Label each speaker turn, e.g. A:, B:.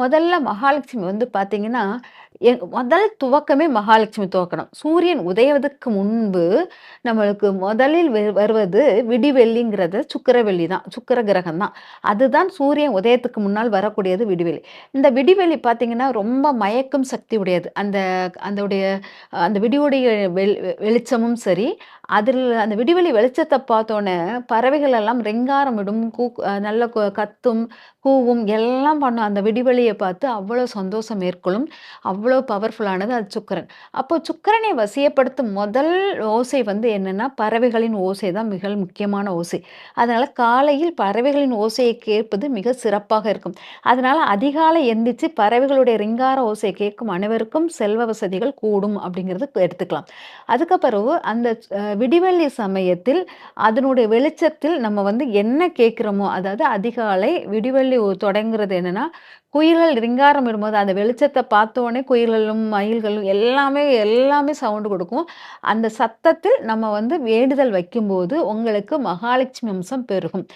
A: முதல்ல மகாலட்சுமி வந்து பார்த்தீங்கன்னா, முதல் துவக்கமே மகாலட்சுமி துவக்கணும். சூரியன் உதயவதற்கு முன்பு நம்மளுக்கு முதலில் வருவது விடிவெள்ளிங்கிறது சுக்கிரவெள்ளி தான். சுக்கிர கிரகம் தான். அதுதான் சூரியன் உதயத்துக்கு முன்னால் வரக்கூடியது விடிவெள்ளி. இந்த விடிவெள்ளி பார்த்தீங்கன்னா, ரொம்ப மயக்கும் சக்தி உடையது. அதோடைய அந்த விடியுடைய வெளிச்சமும் சரி, அதில் அந்த விடிவெள்ளி வெளிச்சத்த பார்த்தோனே பறவைகள் எல்லாம் ரெங்காரமிடும், நல்ல கத்தும், கூவும் எல்லாம் பண்ணும். அந்த விடிவெளிய பார்த்து அவ்வளோ சந்தோஷம் மேற்கொள்ளும். அவ்வளோ பவர்ஃபுல்லானது அது சுக்கிரன். அப்போ சுக்கிரனை வசியப்படுத்தும் முதல் ஓசை வந்து என்னன்னா, பறவைகளின் ஓசை தான் மிக முக்கியமான ஓசை. அதனால காலையில் பறவைகளின் ஓசையை கேட்பது மிக சிறப்பாக இருக்கும். அதனால அதிகாலை எந்திரிச்சு பறவைகளுடைய ரிங்கார ஓசை கேட்கும் அனைவருக்கும் செல்வ வசதிகள் கூடும் அப்படிங்கிறது எடுத்துக்கலாம். அதுக்கு பிறகு அந்த விடிவெள்ளி சமயத்தில் அதனுடைய வெளிச்சத்தில் நம்ம வந்து என்ன கேட்கிறோமோ, அதாவது அதிகாலை விடிவெள்ளி தொடங்குறது என்னன்னா, குயில்கள் ரிங்காரம் இடும்போது அந்த வெளிச்சத்த பார்த்தோனே குயில்களும், மயில்களும் எல்லாமே எல்லாமே சவுண்ட் குடுக்கும். அந்த சத்தத்தில் நம்ம வந்து வேண்டுதல் வைக்கும்போது உங்களுக்கு மகாலட்சுமி அம்சம் பெருகும்.